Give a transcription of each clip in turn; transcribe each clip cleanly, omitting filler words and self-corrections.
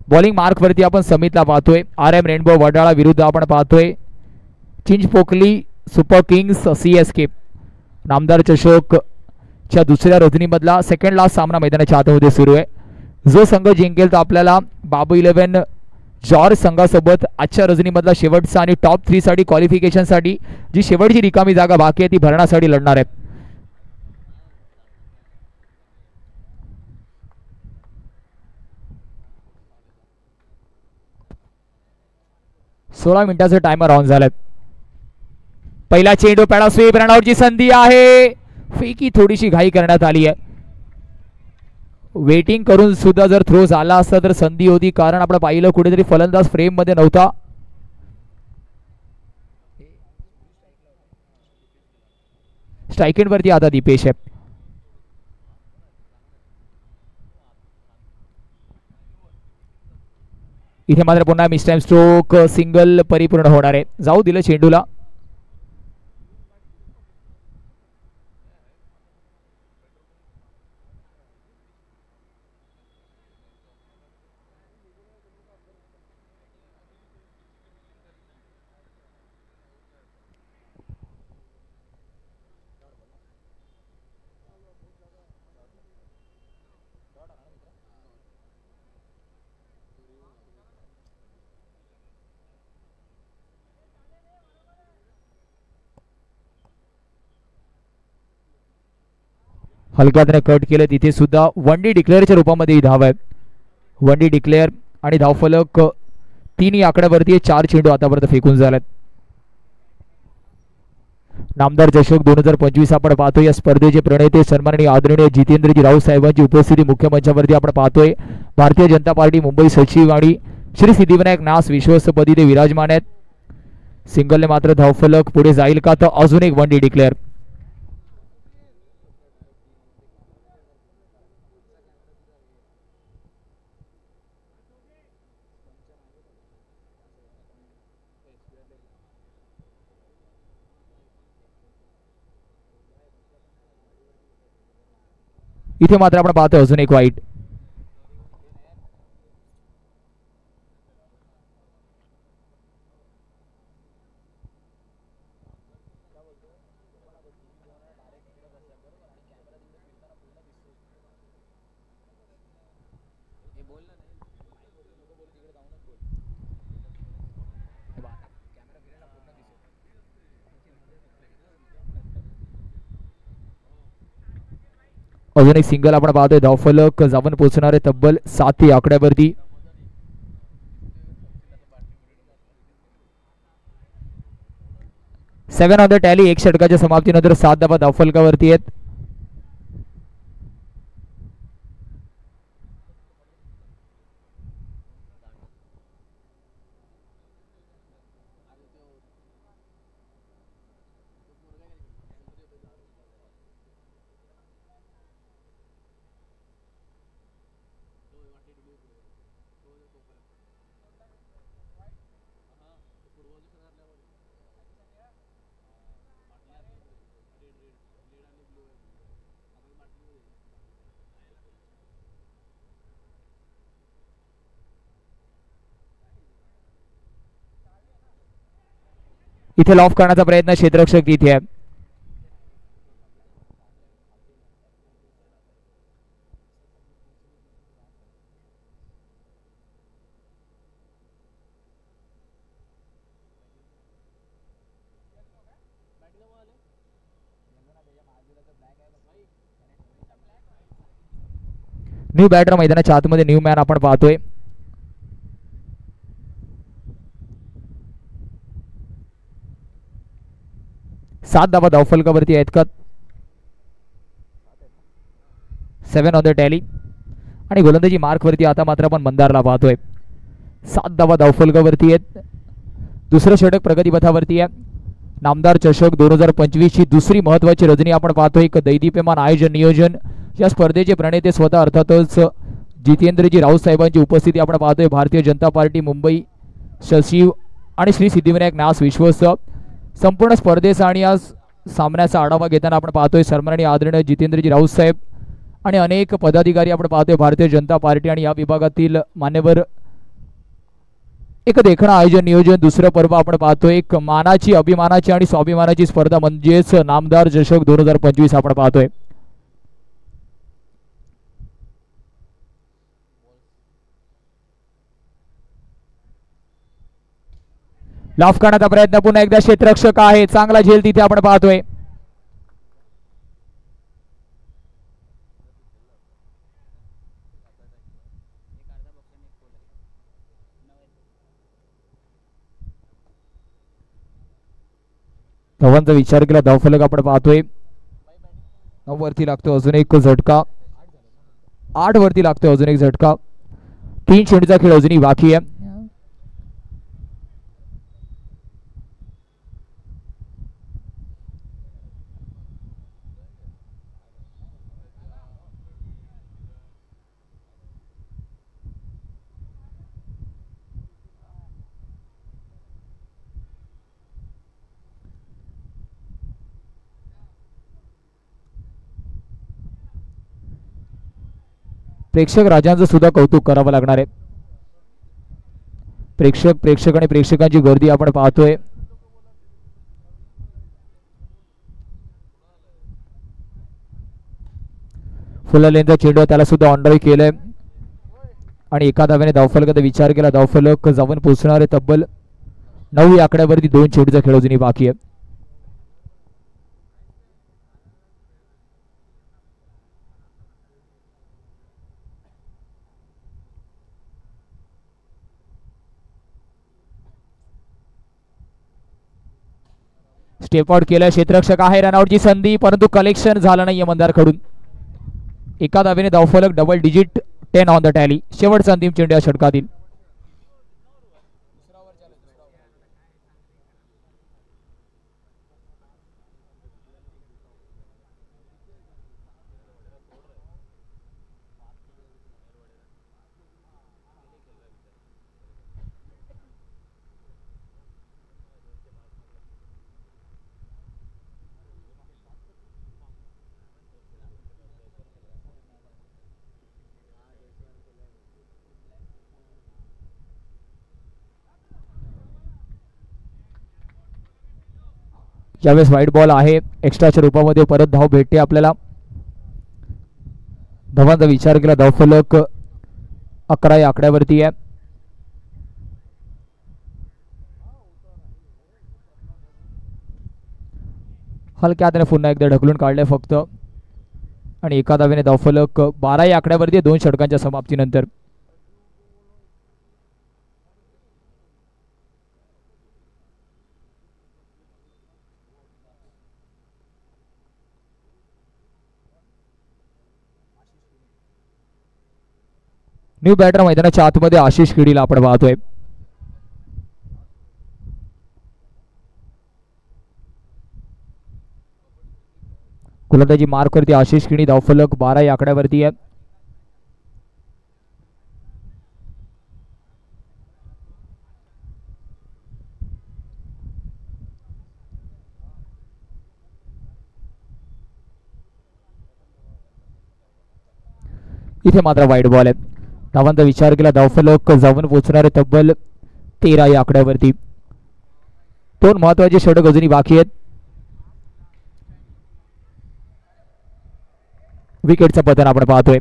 Bowling mark वरती आपण समितला पाहतोय. RM रेनबो वडाळा विरुद्ध आपण पाहतोय चिंचपोकली सुपर किंग्स CSK. नामदार चषक च्या दुसऱ्या रजनीमधला सेकंड लास्ट सामना मैदानाच्या आतमध्ये सुरू आहे. जो संघ जिंकेल तो आपल्याला बाबू 11 जॉर्ज संघासोबत आजच्या रजनीमधला शेवटचा आणि टॉप 3 साठी क्वालिफिकेशन साठी जी शेवटची रिकामी जागा बाकी आहे ती भरण्यासाठी लढणार आहे. सोळा मिनिटाचं टायमर ऑन झालं. पहिला चेंडू पॅडा स्वीप रनआउटची संधी आहे. फेकी थोडीशी घाई करण्यात आली आहे. वेटिंग करून सुद्धा जर थ्रो झाला असता तर संधी होती, कारण आपण पाहिलं कुठेतरी फलंदाज फ्रेम मध्ये नव्हता. स्ट्राइक वरती आता दीपेश आहे. इथे मात्र पुन्हा मिस टाइम स्ट्रोक सिंगल परिपूर्ण होणार आहे. जाऊ दिलं चेंडूला. हलक्याने कट केलं. तिथे सुद्धा 1D डिक्लेअरच्या रूपामध्ये धाव आहे. 1D डिक्लेअर आणि धावफलक तिन्ही आकड्यावरती 4 चेंडू आतापर्यंत फेकून झालेत. नामदार चषक 2025 आपण पाहतोय. या स्पर्धेचे प्रणेते सन्माननीय आदरणीय जितेंद्रजी राऊत साहेबांची उपस्थिती मुख्य मंचावरती आपण पाहतोय. भारतीय जनता पार्टी मुंबई सचिव आणि श्री सिद्धिविनायक नास विश्वस्तपदी ते विराजमान आहेत. सिंगलने मात्र धावफलक पुढे जाईल का, तर अजून एक 1D डिक्लेअर. इथे मात्र आपण पाहतोय अजून एक वाईट. अजून एक सिंगल आपण पाहतोय. धावफलक जाऊन पोहोचणार आहे तब्बल 7 आकड्यावरती. 7 ऑन द टॅली. एक षटकाच्या समाप्तीनंतर 7 धावा धावफलकावरती आहेत. इथे लॉफ करण्याचा प्रयत्न क्षेत्ररक्षक तिथे आहे. न्यू बॅटर मैदानाच्या आतमध्ये न्यू मॅन आपण पाहतोय. सात धावा धावफलकावरती आहेत का. 7 ऑन द टॅली. आणि गोलंदाजी मार्कवरती आता मात्र आपण मंदारला पाहतोय. 7 धावा धावफलकावरती आहेत. दुसरं षटक प्रगतीपथावरती आहे. नामदार चषक 2025 ची दुसरी महत्वाची रजनी आपण पाहतोय. एक दैदिप्यमान आयोजन नियोजन. या स्पर्धेचे प्रणेते स्वतः अर्थातच जितेंद्रजी राऊत साहेबांची उपस्थिती आपण पाहतोय. भारतीय जनता पार्टी मुंबई सचिव आणि श्री सिद्धिविनायक न्यास विश्वस्त संपूर्ण स्पर्धेचा आणि या सामन्याचा आढावा घेताना आपण पाहतोय सन्माननीय आदरणीय जितेंद्रजी राऊत साहेब आणि अनेक पदाधिकारी आपण पाहतोय भारतीय जनता पार्टी आणि या विभागातील मान्यवर. एक देखणं आयोजन नियोजन दुसरं पर्व आपण पाहतोय. एक मानाची अभिमानाची आणि स्वाभिमानाची स्पर्धा म्हणजेच नामदार चषक 2025 आपण पाहतोय. लाफ करण्याचा प्रयत्न पुन्हा एकदा क्षेत्ररक्षक आहे. चांगला झेल तिथे आपण पाहतोय. धावांचा विचार केला धावफलक आपण पाहतोय. 9 वरती लागतो अजून एक झटका. 8 वरती लागतोय अजून एक झटका. 3 चेंडूचा खेळ अजूनही बाकी आहे. प्रेक्षक राजांचं सुद्धा कौतुक करावं लागणार आहे. प्रेक्षक आणि प्रेक्षकांची गर्दी आपण पाहतोय. फुललेंचा चेंडू त्याला सुद्धा ऑनड्राईव्ह केलंय आणि एका धाव्याने धावफलकाचा विचार केला. धावफलक जाऊन पोहोचणार आहे तब्बल 9 आकड्यावरती 2 चेंडूचा खेळ अजूनही बाकी आहे. स्टेप आउट केलं. क्षेत्ररक्षक आहे. रनआउटची संधी परंतु कलेक्शन झालं नाहीये मंदारकडून. एका धावेने धावफलक double digit 10 on the tally. शेवटचा अंतिम चेंडू या षटकातील. यावेळेस व्हाईट बॉल आहे. एक्स्ट्राच्या रूपामध्ये परत धाव भेटते आपल्याला. धावांचा विचार केला धावफलक 11 या आकड्यावरती आहे. हलक्या हाताने पुन्हा एकदा ढकलून काढलंय फक्त आणि एका धावेने धावफलक 12 या आकड्यावरती 2 षटकांच्या समाप्तीनंतर. न्यू बॅटर मैदानाच्या आतमध्ये आशिष किडीला आपण पाहतोय. गोलंदाजी मार्क करते आशिष किडी. धावफलक 12 या आकड्यावरती आहे. इथे मात्र वाईट बॉल आहे. धावांचा विचार केला धावफलक जाऊन पोहोचणारे तब्बल 13 या आकड्यावरती. 2 महत्वाचे षटक अजूनही बाकी आहेत. विकेटचं पतन आपण पाहतोय.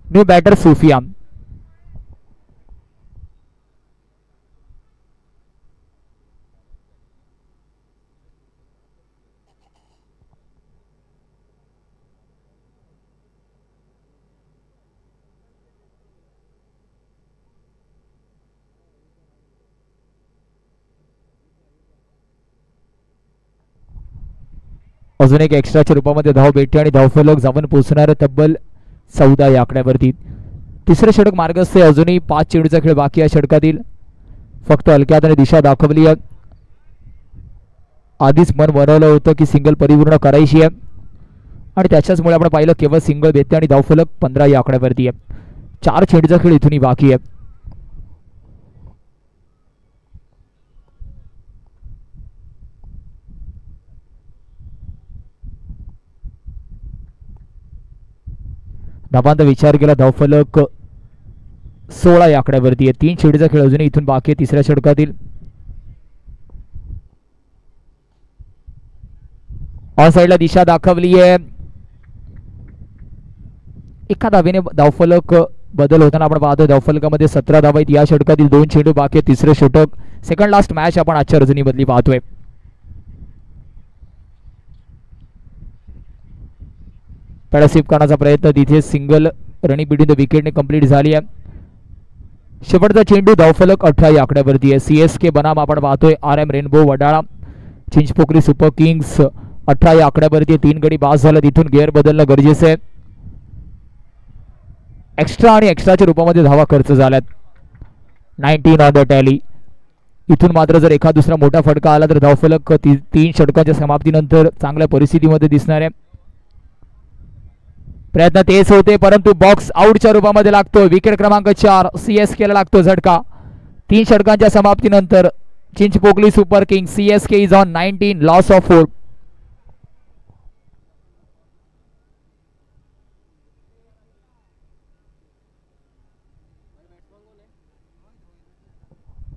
New batter Sufiya. अजून एक एक्स्ट्राच्या रूपामध्ये धाव भेटते आणि धावफलक जाऊन पोहोचणार तब्बल 14 या आकड्यावरती. तिसरं षटक मार्गस्थ आहे. अजूनही 5 चेंडूचा खेळ बाकी आहे षटकातील. फक्त हलक्यात आणि दिशा दाखवली आहे. आधीच मन बनवलं होतं की सिंगल परिपूर्ण करायची आहे आणि त्याच्याचमुळे आपण पाहिलं केवळ सिंगल भेटते आणि धावफलक 15 या आकड्यावरती आहे. 4 चेंडूचा खेळ इथूनही बाकी आहे. धाबांचा विचार केला धावफलक 16 या आकड्यावरती आहे. 3 चेंडूचा खेळ अजूनही इथून बाकी आहे तिसऱ्या षटकातील. ऑन साइडला दिशा दाखवली आहे. एका धावेने धावफलक बदल होताना आपण पाहतो. धावफलकामध्ये 17 धावा आहेत या षटकातील. 2 चेंडू बाकी आहे. तिसरे षटक सेकंड लास्ट मॅच आपण आजच्या रजनीमधली पाहतोय. पॅडासिप करण्याचा प्रयत्न तिथे सिंगल रनिंग बिटवीन द विकेटने कंप्लीट झाली आहे. शेवटचा चेंडू धावफलक 18 या आकड्यावरती आहे. CSK बनाम आपण पाहतोय RM rainbow Wadala. Chinchpokli super Kings 18 या आकड्यावरती 3 गडी बास झाला. तिथून गेअर बदलणं गरजेचं आहे. एक्स्ट्रा आणि एक्स्ट्राच्या रूपामध्ये धावा खर्च झाल्यात. 19 ऑन द टॅली. इथून मात्र जर एखाद दुसरा मोठा फटका आला तर धावफलक 3 षटकांच्या समाप्तीनंतर चांगल्या परिस्थितीमध्ये दिसणार आहे. प्रयत्न तेच होते परंतु बॉक्स आउटच्या रूपामध्ये लागतो. विकेट क्रमांक 4 CSK ला लागतो झटका. 3 षटकांच्या समाप्तीनंतर Chinchpokli super king CSK is on 19 loss of 4.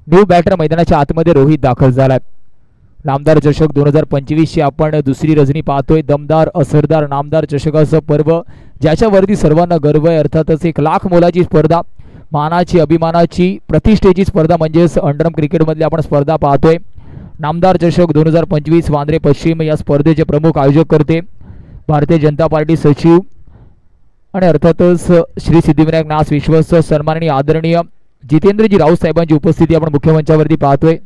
New batter मैदानाच्या आतमध्ये रोहित दाखल झालाय. नामदार चषक 2025 ची आपण दुसरी रजनी पाहतोय. दमदार असरदार नामदार चषकाचं पर्व ज्याच्यावरती सर्वांना गर्व आहे. अर्थातच 1 लाख मोलाची स्पर्धा, मानाची अभिमानाची प्रतिष्ठेची स्पर्धा म्हणजेच अंडरम क्रिकेटमधली आपण स्पर्धा पाहतोय. नामदार चषक 2025 वांद्रे पश्चिम या स्पर्धेचे प्रमुख आयोजक करते भारतीय जनता पार्टी सचिव आणि अर्थातच श्री सिद्धिविनायक नाथ विश्वस्त सन्माननीय आदरणीय जितेंद्रजी राऊत साहेबांची उपस्थिती आपण मुख्य मंचावरती पाहतोय.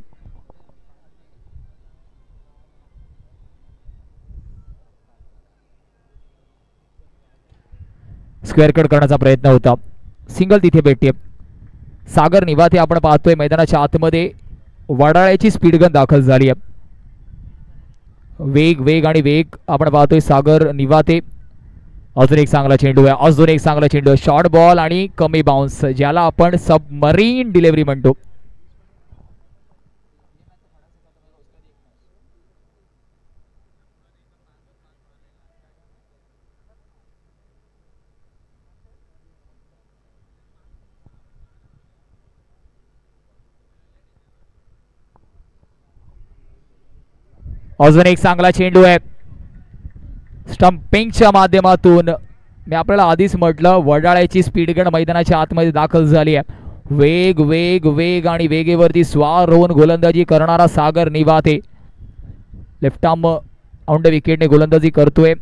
स्क्वेअर कट करण्याचा प्रयत्न होता. सिंगल तिथे भेटते. सागर निवाते आपण पाहतोय मैदानाच्या आतमध्ये. वडाळ्याची स्पीड गन दाखल झाली आहे. वेग वेग आणि वेग आपण पाहतोय. सागर निवाते. अजून एक चांगला चेंडू आहे. अजून एक चांगला चेंडू आहे. शॉर्ट बॉल आणि कमी बाउन्स ज्याला आपण सबमरीन डिलिव्हरी म्हणतो. अजून एक चांगला चेंडू आहे. स्टंपिंगच्या माध्यमातून मी आपल्याला आधीच म्हटलं वडाळ्याची स्पीड गन मैदानाच्या आतमध्ये दाखल झाली आहे. वेग वेग वेग आणि वेगेवरती स्वार होऊन गोलंदाजी करणारा सागर निवाते लेफ्ट आर्म ऑन द विकेटने गोलंदाजी करतोय.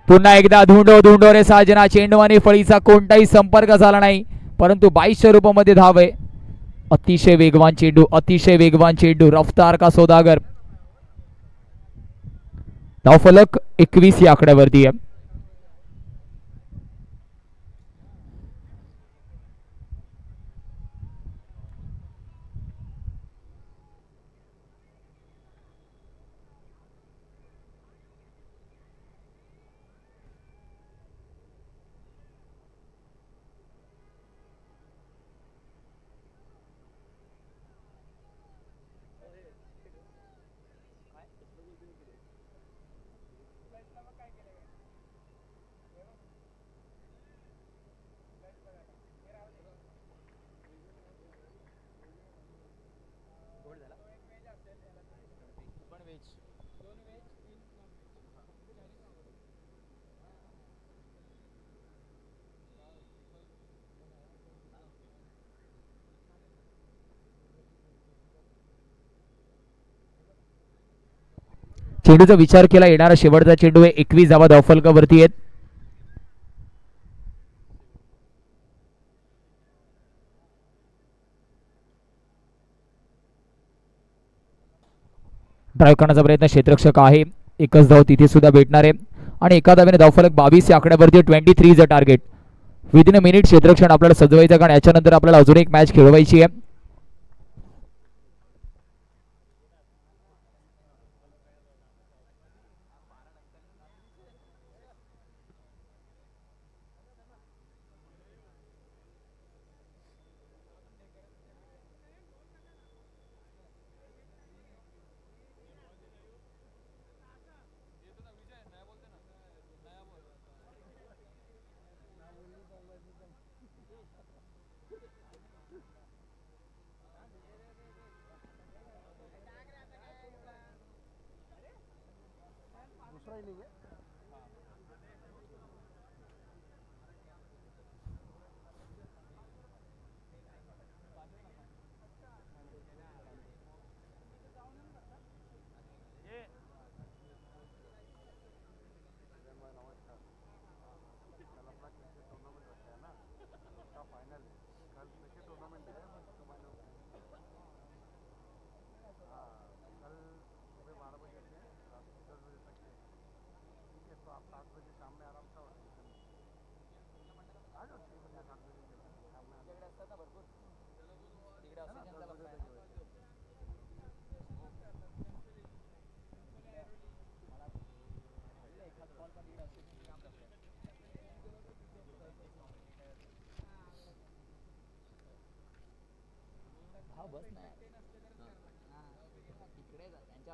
पुन्हा एकदा धुंडो धुंडो रे साजना. चेंडू आणि फळीचा कोणताही संपर्क झाला नाही परंतु 2200 रूपामध्ये धाव आहे. अतिशय वेगवान चेंडू, अतिशय वेगवान चेंडू. रफ्तार का सौदागर. धावफलक 21 या आकड्यावरती आहे. चेंडूचा विचार केला. येणारा शेवटचा चेंडू आहे. 21 धावा धावफलकावरती आहेत. ड्राईव्ह करण्याचा प्रयत्न, क्षेत्ररक्षक आहे, एकच धाव तिथे सुद्धा भेटणार आहे आणि एका धावेने धावफलक 22 या आकड्यावरती 23 is a target. Within a minute क्षेत्ररक्षण आपल्याला सजवायचं, कारण याच्यानंतर आपल्याला अजून एक मॅच खेळवायची आहे.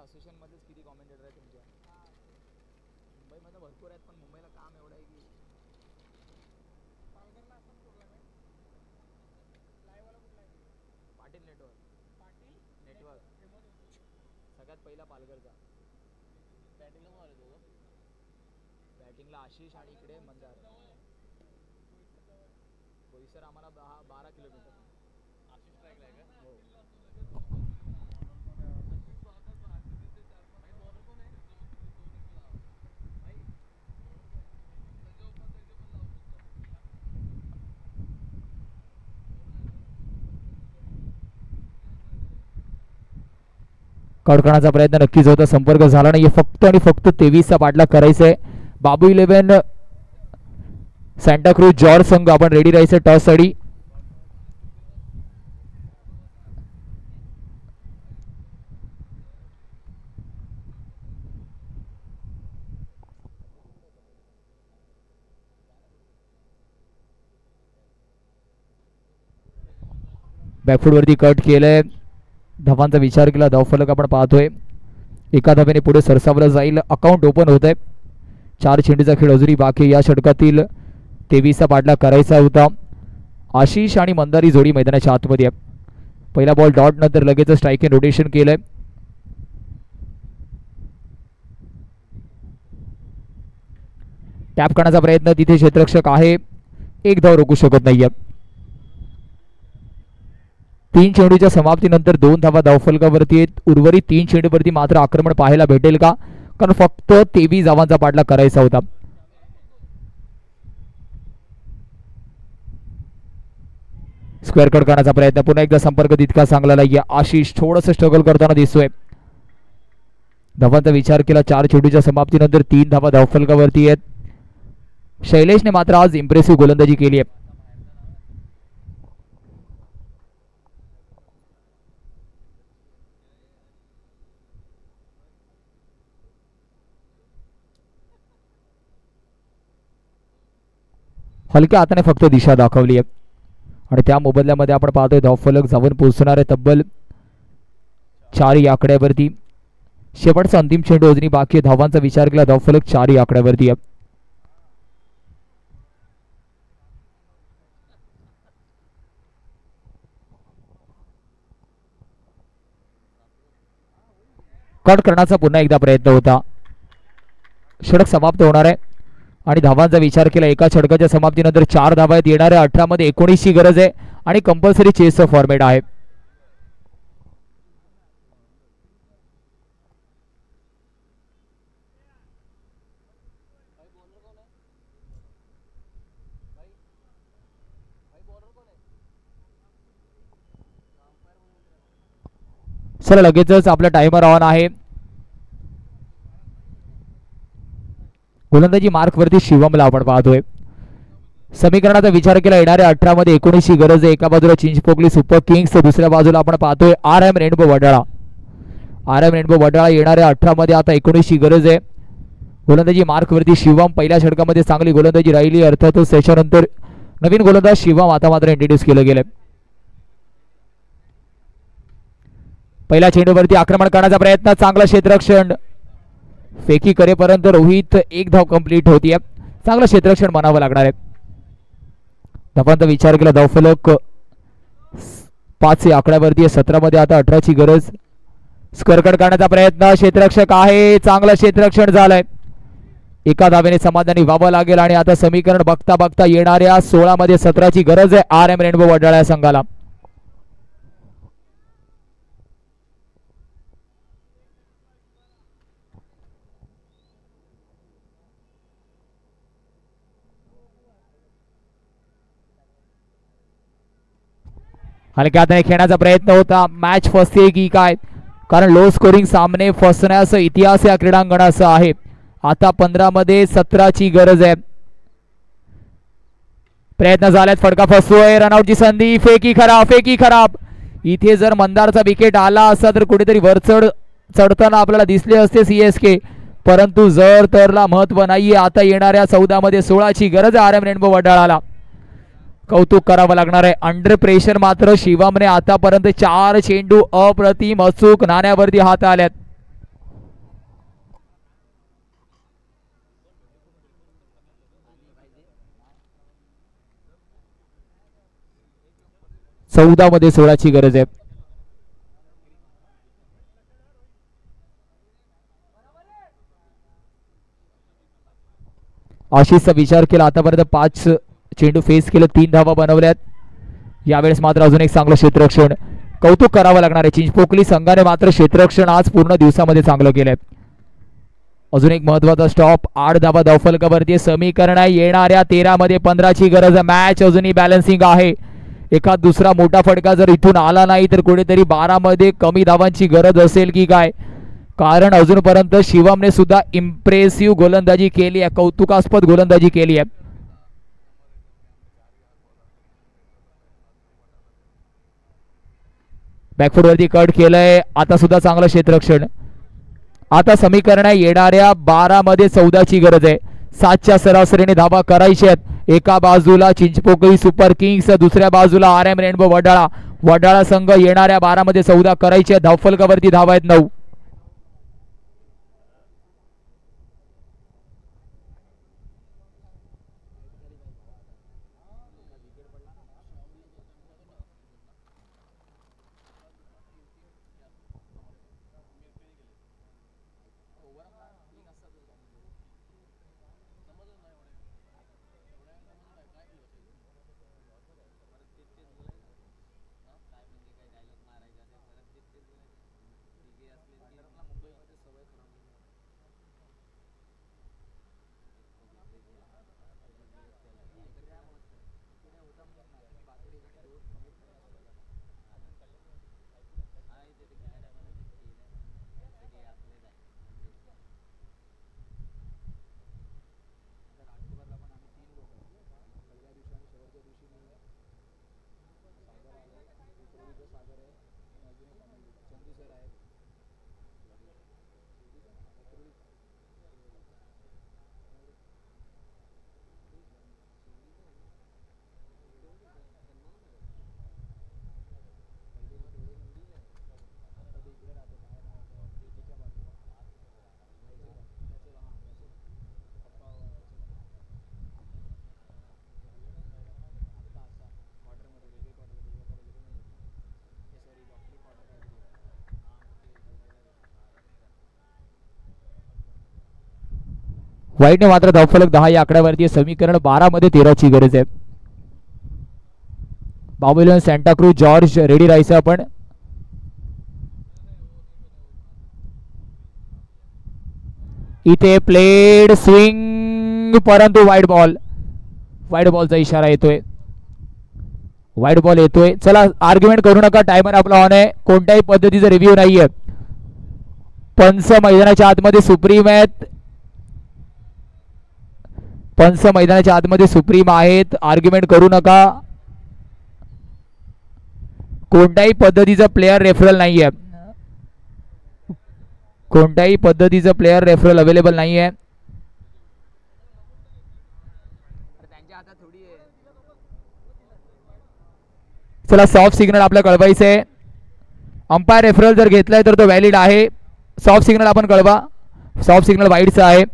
असोसिएशन मध्येच किती कॉमेंटेटर आहे तुमच्या? मुंबईमध्ये भरपूर आहेत, पण मुंबईला काम एवढं आहे की पालघरला असं टुर्नामेंट लाईव्ह वाला कुठला आहे? पाटील नेटवर्क. पाटील नेटवर्क सगळ्यात पहिला पालघरचा. बॅटिंगला कोण आले तुझं? बॅटिंगला आशिष आणि इकडे मंदार. बोईसर आम्हाला 12 किलोमीटर. आशिष ट्रॅकला आहे का? हो. कट करण्याचा प्रयत्न नक्कीच होता, संपर्क झाला नाही. फक्त आणि फक्त 23चा पाठलाग करायचा आहे. बाबू 11 सॅन्टाक्रूज जॉर्ज संघ आपण रेडी राहायचं टॉस साठी. बॅकफूट वरती कट केलंय, धावांचा विचार केला, धावफलक आपण पाहतोय. एका धावेने पुढे सरसावलं जाईल, अकाउंट ओपन होत आहे. 4 चेंडूचा खेळ अजूनही बाकी. या षटकातील 23चा पाठलाग करायचा होता. आशिष आणि मंदारी जोडी मैदानाच्या आतमध्ये आहे. पहिला बॉल डॉट नंतर लगेच स्ट्राईक इन रोटेशन केलंय. टॅप करण्याचा प्रयत्न, तिथे क्षेत्ररक्षक आहे, एक धाव रोखू शकत नाहीये. 3 चेंडूच्या समाप्तीनंतर 2 धावा धावफलकावरती आहेत. उर्वरित 3 चेंडूवरती मात्र आक्रमण पाहायला भेटेल का? कारण फक्त 23 धावांचा पाठलाग करायचा होता. स्क्वेअर कट करण्याचा प्रयत्न, पुन्हा एकदा संपर्क तितका चांगला नाहीये. आशिष थोडंसं स्ट्रगल करताना दिसतोय. धावांचा विचार केला, 4 चेंडूच्या समाप्तीनंतर 3 धावा धावफलकावरती आहेत. शैलेशने मात्र आज इम्प्रेसिव्ह गोलंदाजी केली आहे. हलक्या हाताने फक्त दिशा दाखवली आहे आणि त्या मोबदल्यामध्ये आपण पाहतोय धावफलक जाऊन पोहोचणार आहे तब्बल 4 या आकड्यावरती. शेवटचा अंतिम चेंडू अजूनही बाकी आहे. धावांचा विचार केला, धावफलक 4 या आकड्यावरती आहे. कट करण्याचा पुन्हा एकदा प्रयत्न होता. षटक समाप्त होणार आहे आणि धावांचा विचार केला, एका षटकाच्या समाप्तीनंतर 4 धावा आहेत. येणाऱ्या 18 मध्ये 19 ची गरज आहे आणि कंपल्सरी चेसचं फॉर्मॅट आहे. सर लगेचच आपला टाइमर ऑन आहे. गोलंदाजी मार्क वरती शिवमला आपण पाहतोय. समीकरणाचा विचार केला येणाऱ्या 18 मध्ये 19ची गरज आहे. एका बाजूला चिंचपोकली सुपर किंग्स, दुसऱ्या बाजूला आपण पाहतोय RM rainbow Wadala. RM rainbow Wadala येणाऱ्या 18 मध्ये आता 19ची गरज आहे. गोलंदाजी मार्क वरती शिवम. पहिल्या षटकामध्ये चांगली गोलंदाजी राहिली, अर्थातच त्याच्यानंतर नवीन गोलंदाज शिवम आता मात्र इंट्रोड्यूस केलं गेलं. पहिल्या चेंडूवरती आक्रमण करण्याचा प्रयत्न, चांगला क्षेत्ररक्षण, फेकी करेपर्यंत रोहित एक धाव कंप्लीट होतीये. चांगलं क्षेत्ररक्षण म्हणावं लागणार आहे. धावांचा विचार केला, धावफलक 5 आकड्यावरती 17 मध्ये आता 18ची गरज. स्करकट करण्याचा प्रयत्न, क्षेत्ररक्षक आहे, चांगलं क्षेत्ररक्षण झालंय. एका धावेने समाधानी व्हावं लागेल. आणि आता समीकरण बघता बघता येणाऱ्या 16 मध्ये 17ची गरज आहे RM रेनबो वडाळा या संघाला. हलक्या हाताने खेळण्याचा प्रयत्न होता. मॅच फसते की काय, कारण लो स्कोरिंग सामने फसण्याचा इतिहास या क्रीडांगणाचा आहे. आता 15 मध्ये 17ची गरज आहे. प्रयत्न झाल्यात, फटका फसतोय, रनआउटची संधी, फेकी खराब, फेकी खराब. इथे जर मंदारचा विकेट आला असता तर कुठेतरी वरचढ चढताना आपल्याला दिसले असते CSK, परंतु जर तरला महत्व नाहीये. आता येणाऱ्या 14 मध्ये 16ची गरज आहे RM रेनबो वडाळाला. कौतुक करावं लागणार आहे. अंडर प्रेशर मात्र शिवमने आतापर्यंत 4 चेंडू अप्रतिम अचूक नाण्यावरती हात आल्यात. चौदा मध्ये 16ची गरज आहे. आशिषचा विचार केला, आतापर्यंत 5 चेंडू फेस केलं, 3 धावा बनवल्यात. यावेळेस मात्र अजून एक चांगलं क्षेत्ररक्षण, कौतुक करावं लागणार आहे. चिंचपोकली संघाने मात्र क्षेत्ररक्षण आज पूर्ण दिवसामध्ये चांगलं केलंय. अजून एक महत्वाचा स्टॉप, 8 धावा धावफलकावरती. समीकरण येणाऱ्या 13 मध्ये 15ची गरज आहे. मॅच अजूनही बॅलन्सिंग आहे. एखाद दुसरा मोठा फटका जर इथून आला नाही तर कुठेतरी 12 मध्ये कमी धावांची गरज असेल की काय, कारण अजूनपर्यंत शिवमने सुद्धा इम्प्रेसिव्ह गोलंदाजी केली आहे, कौतुकास्पद गोलंदाजी केली आहे. बॅकफूट वरती कट केलंय, आता सुद्धा चांगलं क्षेत्ररक्षण. आता समीकरण येणाऱ्या 12 मध्ये 14ची गरज आहे. 7च्या सरासरीने धावा करायच्या आहेत. एका बाजूला चिंचपोकळी सुपर किंग्स, दुसऱ्या बाजूला RM रेनबो वडाळा. वडाळा संघ येणाऱ्या 12 मध्ये 14 करायचे. धावफलकावरती धावा आहेत 9. वाईटने मात्र धावफलक 10 या आकड्यावरती. समीकरण 12 मध्ये 13ची गरज आहे. बाबुलन सॅन्टाक्रूज जॉर्ज रेडी राहायचं आपण. इथे प्लेड स्विंग, परंतु वाईड बॉल. वाईड बॉलचा इशारा येतोय, वाईड बॉल येतोय. चला आर्ग्युमेंट करू नका, टायमर आपला ऑन आहे. कोणत्याही पद्धतीचा रिव्ह्यू नाहीये. पंच मैदानाच्या आतमध्ये सुप्रीम आहेत. पंच मैदानाच्या आतमध्ये सुप्रीम आहेत, आर्ग्युमेंट करू नका. कोणत्याही पद्धतीचं प्लेयर रेफरल नाहीये, कोणत्याही पद्धतीचं प्लेयर रेफरल अवेलेबल नाहीये. चला सॉफ्ट सिग्नल आपल्या कळवायचं आहे. अंपायर रेफरल जर घेतलाय तर तो व्हॅलिड आहे. सॉफ्ट सिग्नल आपण कळवा. सॉफ्ट सिग्नल वाईडचा आहे.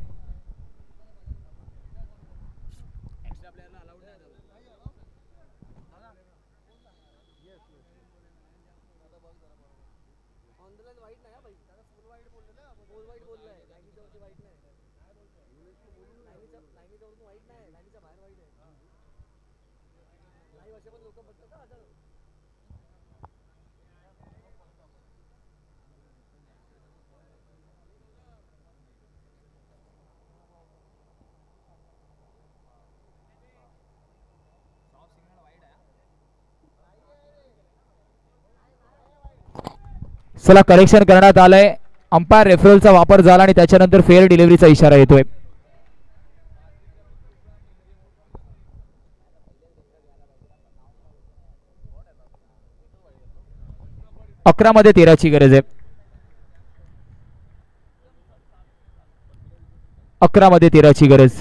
चला करेक्शन करण्यात आलंय. अंपायर रेफरलचा वापर झाला आणि त्याच्यानंतर फेअर डिलिव्हरीचा इशारा येतोय. 11 मध्ये 13ची गरज आहे. 11 मध्ये 13ची गरज.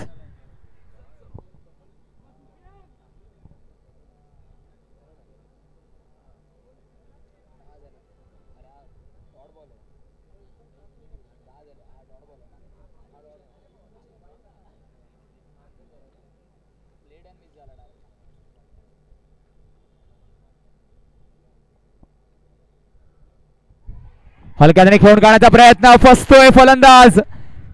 हलक्याने खेळून काढण्याचा प्रयत्न, फसतोय फलंदाज.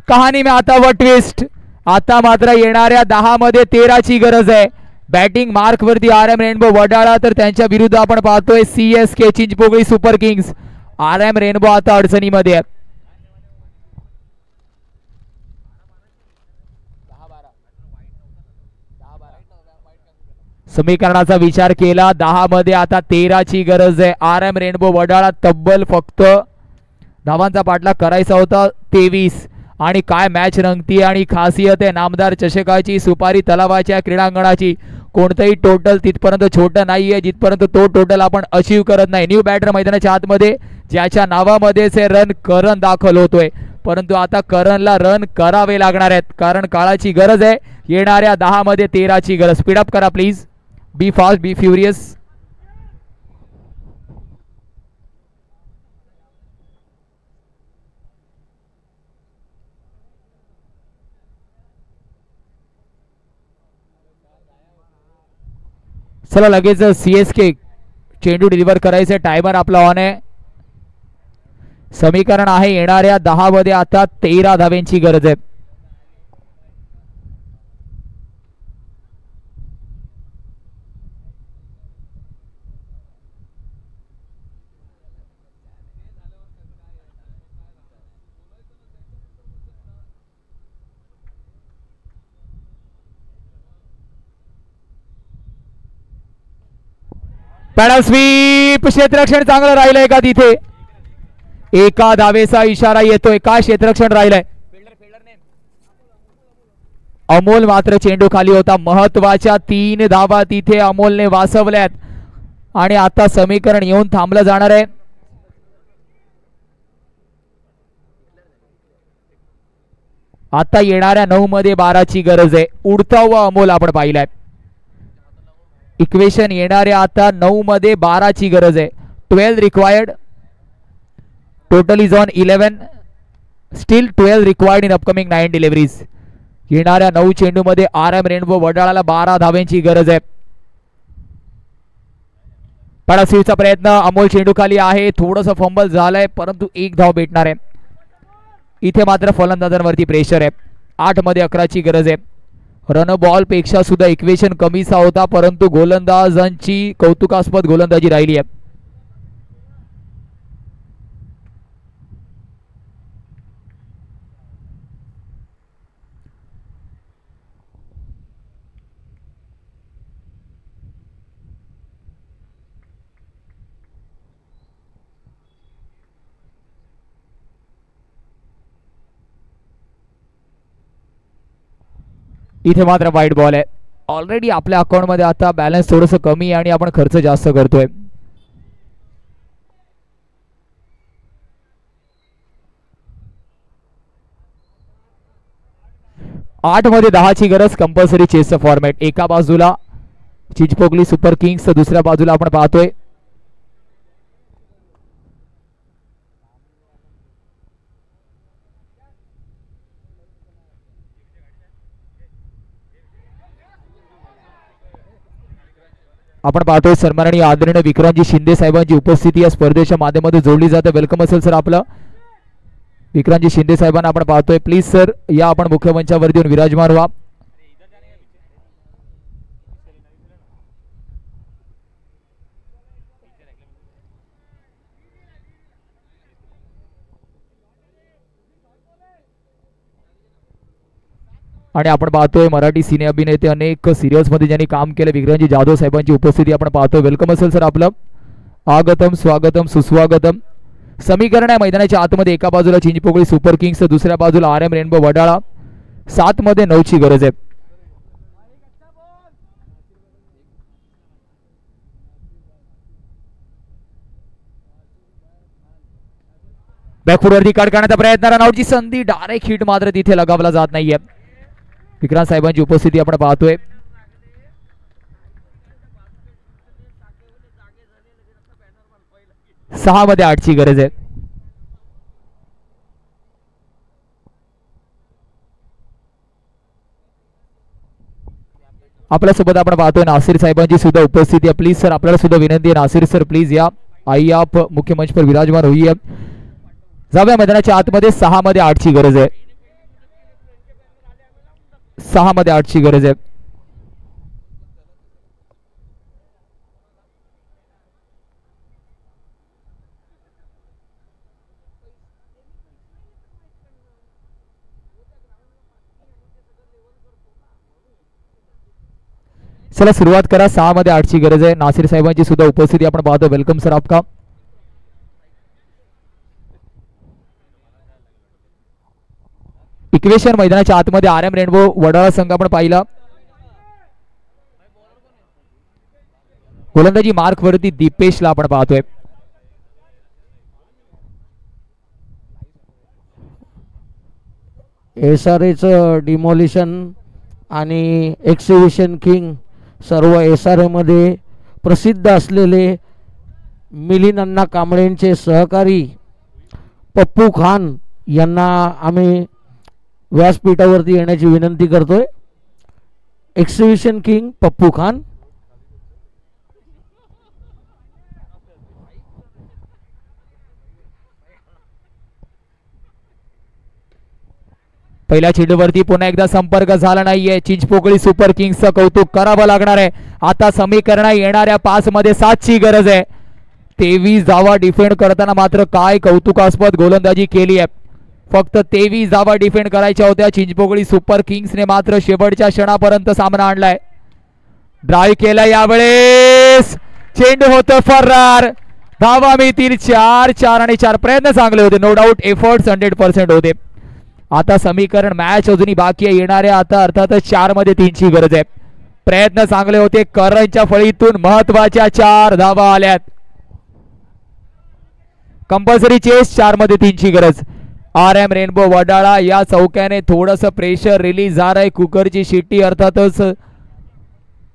कहाणी में आता व ट्विस्ट. आता मात्र येणाऱ्या 10 मध्ये 13ची गरज आहे. बॅटिंग मार्क वरती आर एम रेनबो वडाळा, तर त्यांच्या विरुद्ध आपण पाहतोय CSK Chinchpokli super kings. R M rainbow आता अडचणीमध्ये आहे. समीकरणाचा विचार केला, 10 मध्ये आता 13ची गरज आहे. आर एम रेनबो वडाळा तब्बल फक्त धावांचा पाठलाग करायचा होता 23. आणि काय मॅच रंगती आणि खासियत आहे नामदार चषकाची, सुपारी तलावाच्या क्रीडांगणाची. कोणतंही टोटल तिथपर्यंत छोटं नाहीये जिथपर्यंत तो टोटल आपण अचीव करत नाही. न्यू बॅटर मैदानाच्या आतमध्ये ज्याच्या नावामध्येच रन करण दाखल होतोय, परंतु आता करणला रन करावे लागणार आहेत कारण काळाची गरज आहे. येणाऱ्या 10 मध्ये 13ची गरज. स्पीडअप करा please. Be fast, be furious. चला लगेच CSK चेंडू डिलिव्हर करायचे. टायमर आपला ऑन आहे. समीकरण आहे येणाऱ्या 10 मध्ये आता 13 धाव्यांची गरज आहे. Paddle sweep. क्षेत्ररक्षण चांगलं राहिलंय का तिथे? एका धावेचा इशारा येतोय. काय क्षेत्ररक्षण राहिलंय? अमोल मात्र चेंडू खाली होता. महत्वाच्या 3 धावा तिथे अमोलने वाचवल्यात आणि आता समीकरण येऊन थांबलं जाणार आहे. आता येणाऱ्या 9 मध्ये 12ची गरज आहे. उडता व अमोल आपण पाहिलाय. इक्वेशन येणाऱ्या आता 9 मध्ये 12ची गरज आहे. 12 required. Total is on 11. Steel 12 required in upcoming 9 deliveries. येणाऱ्या 9 चेंडू मध्ये आर एम रेनबो वडाळाला 12 धाव्यांची गरज आहे. पडासीचा प्रयत्न. अमोल चेंडू खाली आहे. थोडंसं फंबल झालंय परंतु 1 धाव भेटणार आहे. इथे मात्र फलंदाजांवरती प्रेशर आहे. 8 मध्ये 11ची गरज आहे. रन बॉल पेक्षा सुद्धा इक्वेशन कमीचा होता परंतु गोलंदाजांची कौतुकास्पद गोलंदाजी राहिली आहे. इथे मात्र वाईट बॉल आहे. ऑलरेडी आपल्या अकाउंट मध्ये आता बॅलन्स थोडंसं कमी आहे आणि आपण खर्च जास्त करतोय. 8 मध्ये 10ची गरज. कंपल्सरी चेसचं फॉर्मॅट. एका बाजूला चिंचपोकली सुपर किंग्स, दुसऱ्या बाजूला आपण पाहतोय सन्माननीय आदरणीय विक्रांतजी शिंदे साहेबांची उपस्थिती या स्पर्धेच्या माध्यमातून जोडली जाते. वेलकम असेल सर आपलं. विक्रांतजी शिंदे साहेबांना आपण पाहतोय. प्लीज सर या आपण मुख्य मंचावरती येऊन विराजमान व्हा. आणि आपण पाहतोय मराठी सिने अभिनेते अनेक सिरियल्स मध्ये ज्यांनी काम केलं विक्रांतजी जाधव साहेबांची उपस्थिती आपण पाहतोय. वेलकम असेल सर आपलं. आगतम स्वागतम सुस्वागतम. समीकरण आहे मैदानाच्या आतमध्ये. एका बाजूला चिंचपोकळी सुपर किंग्स, दुसऱ्या बाजूला RM रेनबो वडाळा. 7 मध्ये 9ची गरज आहे. बॅकफुटवरती कट करण्याचा प्रयत्न. रनआउटची संधी. डायरेक्ट हिट मात्र तिथे लगावला जात नाहीये. विक्रांत साहेबांची उपस्थिती आपण पाहतोय. सहा मध्ये 8ची गरज आहे. आपल्यासोबत आपण पाहतोय नासिर साहेबांची सुद्धा उपस्थिती आहे. प्लीज सर आपल्याला सुद्धा विनंती आहे. नासिर सर प्लीज या. आई आप मुख्य मंच पर विराजमान होईये. जाऊया मैदानाच्या आतमध्ये. 6 मध्ये 8ची गरज आहे. 6 मध्ये 8ची गरज आहे. चला सुरुवात करा. 6 मध्ये 8ची गरज आहे. नासिर साहेबांची सुद्धा उपस्थिती आपण पाहतो. वेलकम सर आपका. इक्वेशन मैदानाच्या आतमध्ये RM रेनबो वडाळा संघ आपण पाहिला. गोलंदाजी मार्क वरती दीपेशला आपण पाहतोय. SRH डिमोलिशन आणि एक्झिबिशन किंग सर्व SRA मध्ये प्रसिद्ध असलेले मिलिंद अण्णा कांबळेंचे सहकारी पप्पू खान यांना आम्ही व्यासपीठावरती येण्याची विनंती करतोय. Exhibition king Pappu Khan. पहिल्या चेंडूवरती पुन्हा एकदा संपर्क झाला नाहीये. चिंचपोकळी सुपर किंग्सचं कौतुक करावं लागणार आहे. आता समीकरण येणाऱ्या 5 मध्ये 7ची गरज आहे. 23 धावा डिफेंड करताना मात्र काय कौतुकास्पद गोलंदाजी केली आहे. फक्त 23 धावा डिफेंड करायच्या होत्या. चिंचपोकळी सुपर किंग्सने मात्र शेवटच्या क्षणापर्यंत सामना आणलाय. ड्राईव्ह केला यावेळेस. चेंडू होतं फरार. धावा मिळतील 4. 4 आणि 4. प्रयत्न चांगले होते. नो डाऊट एफर्ट्स 100% होते. आता समीकरण मॅच अजूनही बाकी आहे. येणाऱ्या आता अर्थातच 4 मध्ये 3ची गरज आहे. प्रयत्न चांगले होते. करणच्या फळीतून महत्वाच्या 4 धावा आल्यात. Compulsory chess. 4 मध्ये 3ची गरज. RM रेनबो वडाळा या चौक्याने थोडंसं प्रेशर रिलीज झालंय. कुकरची शिट्टी अर्थातच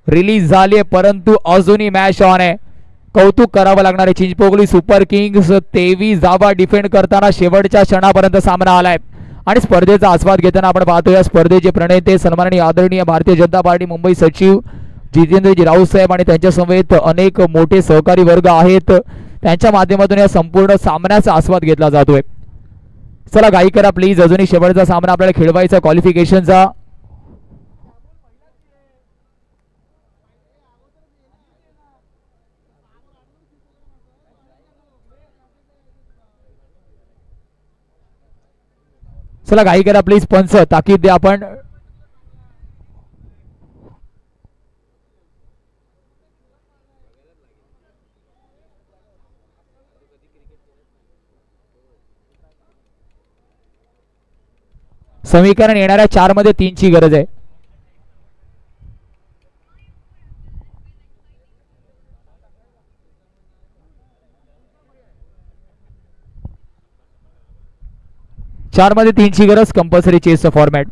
रिलीज झाली परंतु अजूनही मॅच ऑन आहे. कौतुक करावं लागणार आहे. चिंचपोकली सुपर किंग्स 23 धावा डिफेंड करताना शेवटच्या क्षणापर्यंत सामना आलाय आणि स्पर्धेचा आस्वाद घेताना आपण पाहतो. या स्पर्धेचे प्रणेते सन्माननीय आदरणीय भारतीय जनता पार्टी मुंबई सचिव जितेंद्रजी राऊत साहेब आणि त्यांच्या समवेत अनेक मोठे सहकारी वर्ग आहेत. त्यांच्या माध्यमातून या संपूर्ण सामन्याचा आस्वाद घेतला जातोय. चला घाई करा प्लीज. अजूनही शेवटचा सामना आपल्याला खेळवायचा क्वालिफिकेशनचा. चला घाई करा प्लीज. पंच ताकीद द्या आपण. समीकरण येणाऱ्या 4 मध्ये 3ची गरज आहे. 4 मध्ये 3 ची गरज, कंपल्सरी चेसचं फॉर्मॅट.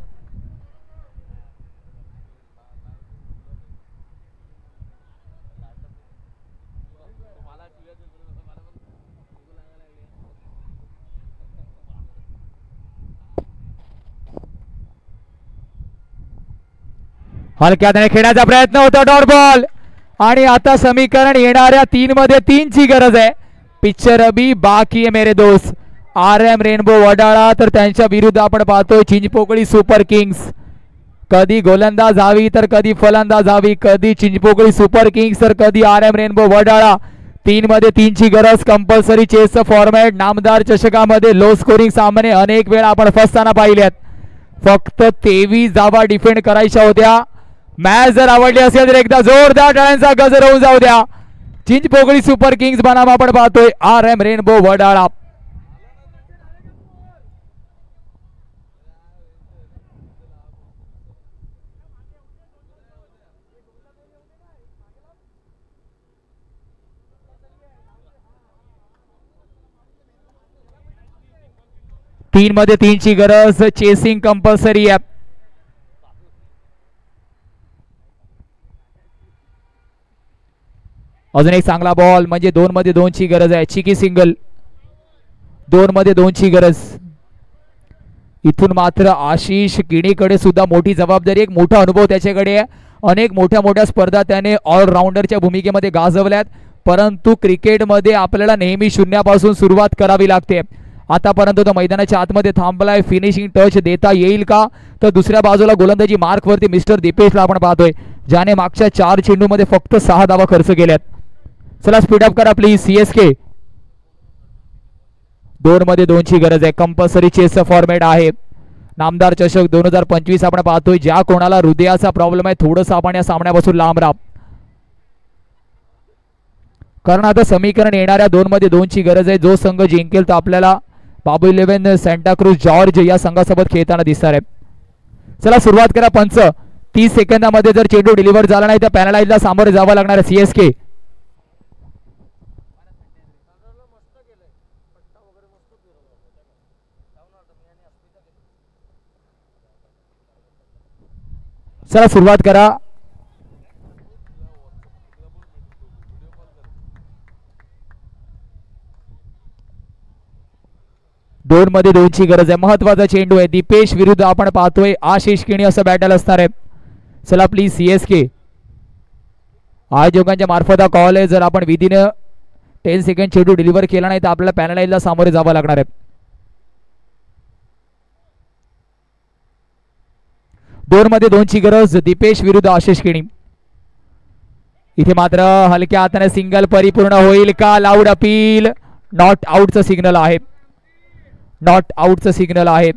हलक्या हाताने खेळण्याचा प्रयत्न होता, डॉट बॉल. आणि आता समीकरण येणाऱ्या 3 मध्ये 3 ची गरज आहे. पिक्चर अभी बाकी आहे मेरे दोस्त. RM रेनबो वडाळा तर त्यांच्या विरुद्ध आपण पाहतोय चिंचपोकळी सुपर किंग्स. कधी गोलंदाज हवी तर कधी फलंदाज हवी, कधी चिंचपोकळी सुपर किंग्स तर कधी RM रेनबो वडाळा. 3 मध्ये 3 ची गरज, कंपल्सरी चेसचं फॉर्मॅट. नामदार चषकामध्ये लो स्कोरिंग सामने अनेक वेळा आपण फसताना पाहिल्यात. फक्त 23 धावा डिफेंड करायच्या होत्या. मॅच जर आवडली असेल तर एकदा जोरदार टाळ्यांचा गजर होऊन जाऊ द्या. चिंचपोकळी सुपर किंग्स बनाम आपण पाहतोय RM रेनबो वडाळा. तीन मध्ये 3 ची गरज, चेसिंग कंपल्सरी आहे. अजून एक चांगला बॉल, म्हणजे 2 मध्ये 2 ची गरज आहे. चिकी सिंगल, 2 मध्ये 2 ची गरज. इथून मात्र आशिष किणीकडे सुद्धा मोठी जबाबदारी, एक मोठा अनुभव त्याच्याकडे आहे. अनेक मोठ्या मोठ्या स्पर्धा त्याने ऑलराऊंडरच्या भूमिकेमध्ये गाजवल्यात. परंतु क्रिकेटमध्ये आपल्याला नेहमी शून्यापासून सुरुवात करावी लागते. आतापर्यंत तो मैदानाच्या आतमध्ये थांबलाय. फिनिशिंग टच देता येईल का? तर दुसऱ्या बाजूला गोलंदाजी मार्कवरती मिस्टर दीपेशला आपण पाहतोय, ज्याने मागच्या 4 चेंडूमध्ये फक्त 6 धावा खर्च केल्यात. चला स्पीडअप करा प्लीज. CSK 2 मध्ये 2 ची गरज आहे. कंपल्सरी चेसचा फॉर्मॅट आहे. नामदार चषक 2025 आपण पाहतोय. ज्या कोणाला हृदयाचा प्रॉब्लेम आहे थोडंसं आपण या सामन्यापासून लांब राहा, कारण आता समीकरण येणाऱ्या 2 मध्ये 2 ची गरज आहे. जो संघ जिंकेल तो आपल्याला बाबू 11 सॅन्टाक्रूज जॉर्ज या संघासोबत खेळताना दिसणार आहे. चला सुरुवात करा पंच. 30 सेकंदामध्ये जर चेंडू डिलिव्हर झाला नाही तर पॅनलाइजला सामोरे जावं लागणार आहे CSK. चला सुरुवात करा. दोन मध्ये 2 ची गरज आहे. महत्वाचा चेंडू आहे. दीपेश विरुद्ध आपण पाहतोय आशिष किणी असं बॅटल असणार आहे. चला प्लीज CSK आयोजकांच्या मार्फत कॉल आहे, जर आपण विदिन 10 सेकंड चेंडू डिलिव्हर केला नाही तर आपल्याला पॅनलाइजला सामोरे जावं लागणार आहे. दोन मध्ये 2 ची गरज. दीपेश विरुद्ध आशिष किणी. इथे मात्र हलक्या हाताने सिंगल परिपूर्ण होईल का? Loud appeal. नॉट आउटचं सिग्नल आहे. नॉट आउटचं सिग्नल आहे.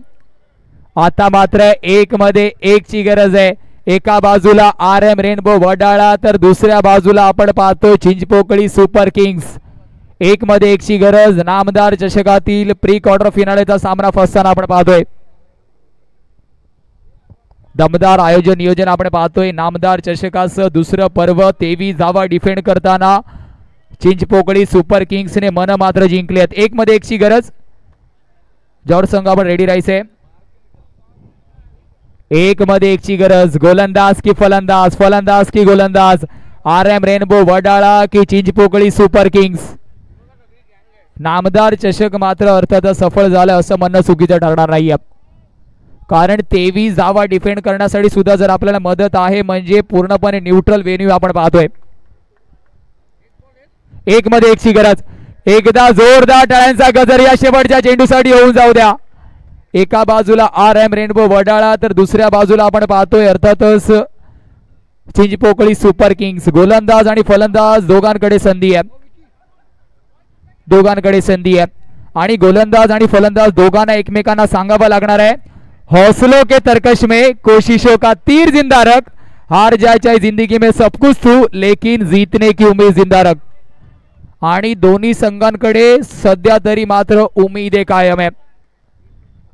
आता मात्र 1 मध्ये 1 ची गरज आहे. एका बाजूला RM रेनबो वडाळा तर दुसऱ्या बाजूला आपण पाहतो चिंचपोकळी सुपर किंग्स. 1 मध्ये 1 ची गरज. नामदार चषकातील प्री क्वार्टर फिनालेचा सामना फसताना आपण पाहतोय. दमदार आयोजन नियोजन आपण पाहतोय. नामदार चषकाचं दुसरं पर्व 23 धावा डिफेंड करताना चिंचपोकळी सुपर किंग्सने मन मात्र जिंकलेत. 1 मध्ये 1 ची गरज. जॉर्ज संघ आपण रेडी राहायचंय. 1 मध्ये 1 ची गरज. गोलंदाज की फलंदाज, फलंदाज की गोलंदाज. RM रेनबो वडाळा की चिंचपोकळी सुपर किंग्स. नामदार चषक मात्र अर्थातच सफळ झालं असं म्हणणं चुकीचं ठरणार नाही, कारण 23 धावा डिफेंड करण्यासाठी सुद्धा जर आपल्याला मदत आहे म्हणजे पूर्णपणे न्यूट्रल वेन्यू आपण पाहतोय. 1 मध्ये 1 ची गरज. एकदा जोरदार टाळ्यांचा गजर या शेवटच्या चेंडूसाठी होऊन जाऊ द्या. एका बाजूला RM रेनबो वडाळा तर दुसऱ्या बाजूला आपण पाहतोय अर्थातच चिंचपोकळी सुपर किंग्स. गोलंदाज आणि फलंदाज दोघांकडे संधी आहे. दोघांकडे संधी आहे आणि गोलंदाज आणि फलंदाज दोघांना एकमेकांना सांगावं लागणार आहे, हौसलों के तरकश में कोशिशों का तीर जिंदा रख. हार जाए चाहे जिंदगी में सब कुछ तू, लेकिन जीतने की उम्मीद जिंदा रख. आणि दोन्ही संघांकडे सध्या तरी मात्र उम्मीद कायम आहे.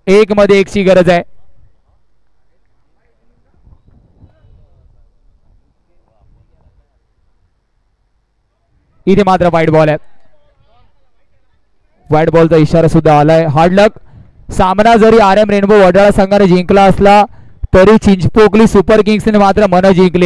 1 मध्ये 1 ची गरज आहे. इथे मात्र वाईट बॉल आहे. वाईट बॉलचा इशारा सुद्धा आलाय. Hard luck. सामना जरी आर एम रेनबो वडाळा संघाने जिंकला असला तरी चिंचपोकली सुपर किंग्सने मात्र मन जिंकली.